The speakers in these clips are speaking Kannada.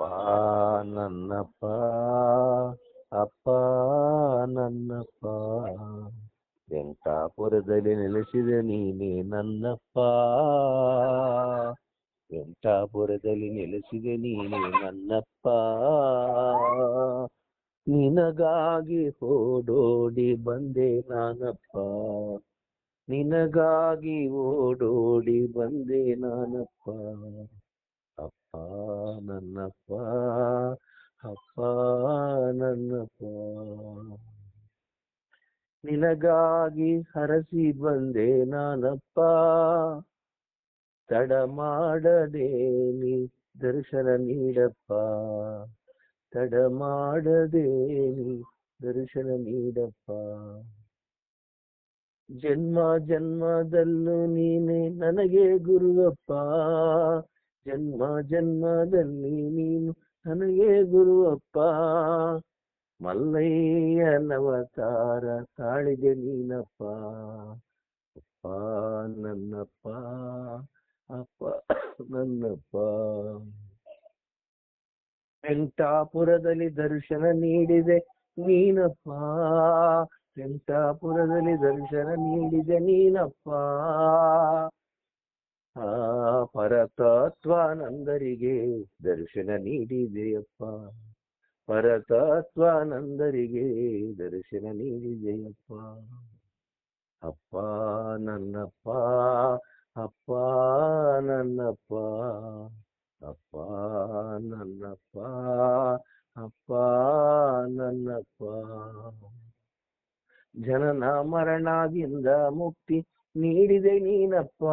ಅಪ್ಪ ನನ್ನಪ್ಪ, ಅಪ್ಪ ನನ್ನಪ್ಪ, ವೆಂಕಟಾಪುರದಲ್ಲಿ ನೆಲೆಸಿದ ನೀನೇ ನನ್ನಪ್ಪ, ವೆಂಕಟಾಪುರದಲ್ಲಿ ನೆಲೆಸಿದ ನೀನೇ ನನ್ನಪ್ಪ, ನಿನಗಾಗಿ ಓಡೋಡಿ ಬಂದೆ ನಾನಪ್ಪ, ನಿನಗಾಗಿ ಓಡೋಡಿ ಬಂದೆ ನಾನಪ್ಪ, ಅಪ್ಪ ನನ್ನಪ್ಪ, ಅಪ್ಪ ನನ್ನಪ್ಪ, ನಿನಗಾಗಿ ಹರಸಿ ಬಂದೆ ನಾನಪ್ಪ, ತಡ ಮಾಡದೆ ನೀ ದರ್ಶನ ನೀಡಪ್ಪ, ತಡ ಮಾಡದೆ ನೀ ದರ್ಶನ ನೀಡಪ್ಪ, ಜನ್ಮ ಜನ್ಮದಲ್ಲೂ ನೀನೆ ನನಗೆ ಗುರುವಪ್ಪ, ಜನ್ಮ ಜನ್ಮದಲ್ಲಿ ನೀನು ನನಗೆ ಗುರುವಪ್ಪ, ಮಲ್ಲಯ್ಯನವತಾರ ತಾಳಿದೆ ನೀನಪ್ಪ, ಅಪ್ಪ ನನ್ನಪ್ಪ, ಅಪ್ಪ ನನ್ನಪ್ಪ, ವೆಂಕಟಾಪುರದಲ್ಲಿ ದರ್ಶನ ನೀಡಿದೆ ನೀನಪ್ಪ, ವೆಂಕಟಾಪುರದಲ್ಲಿ ದರ್ಶನ ನೀಡಿದೆ ನೀನಪ್ಪ, ಪರತತ್ವಾನಂದರಿಗೆ ದರ್ಶನ ನೀಡಿದೆಯಪ್ಪ, ಪರತತ್ವಾನಂದರಿಗೆ ದರ್ಶನ ನೀಡಿದೆಯಪ್ಪ, ಅಪ್ಪ ನನ್ನಪ್ಪ, ಅಪ್ಪ ನನ್ನಪ್ಪ, ಅಪ್ಪ ನನ್ನಪ್ಪ, ಅಪ್ಪ ನನ್ನಪ್ಪ, ಜನನ ಮರಣದಿಂದ ಮುಕ್ತಿ ನೀಡಿದೆ ನೀನಪ್ಪ,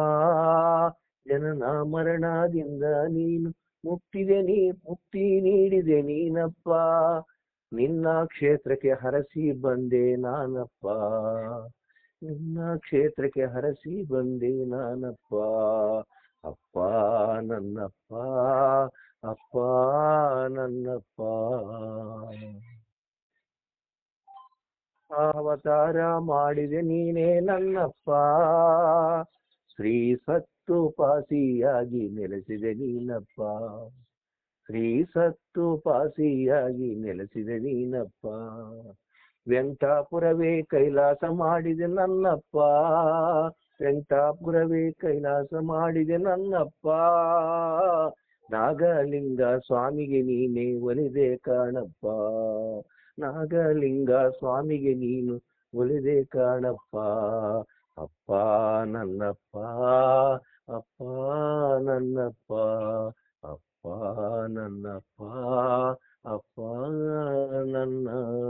ಜನನ ಮರಣದಿಂದ ನೀನು ಮುಕ್ತಿ ನೀಡಿದೆ ನೀನಪ್ಪ, ನಿನ್ನ ಕ್ಷೇತ್ರಕ್ಕೆ ಹರಸಿ ಬಂದೆ ನಾನಪ್ಪ, ನಿನ್ನ ಕ್ಷೇತ್ರಕ್ಕೆ ಹರಸಿ ಬಂದೆ ನಾನಪ್ಪ, ಅಪ್ಪ ನನ್ನಪ್ಪ, ಅಪ್ಪ ನನ್ನಪ್ಪ, ಅವತಾರ ಮಾಡಿದೆ ನೀನೇ ನನ್ನಪ್ಪ, ಶ್ರೀ ಸತ್ತುಪಾಸಿಯಾಗಿ ನೆಲೆಸಿದೆ ನೀನಪ್ಪ, ಶ್ರೀ ಸತ್ತುಪಾಸಿಯಾಗಿ ನೆಲೆಸಿದೆ ನೀನಪ್ಪ, ವೆಂಕಟಾಪುರವೇ ಕೈಲಾಸ ಮಾಡಿದೆ ನನ್ನಪ್ಪ, ವೆಂಕಟಾಪುರವೇ ಕೈಲಾಸ ಮಾಡಿದೆ ನನ್ನಪ್ಪ, ನಾಗಲಿಂಗ ಸ್ವಾಮಿಗೆ ನೀನೇ ಒಲಿದೆ ಕಾಣಪ್ಪ, ನಾಗಲಿಂಗ ಸ್ವಾಮಿಗೆ ನೀನು ಒಲಿದೆ ಕಾಣಪ್ಪ, ಅಪ್ಪ ನನ್ನಪ್ಪ, ಅಪ್ಪ ನನ್ನಪ್ಪ, ಅಪ್ಪ ನನ್ನಪ್ಪ, ಅಪ್ಪ ನನ್ನಪ್ಪ.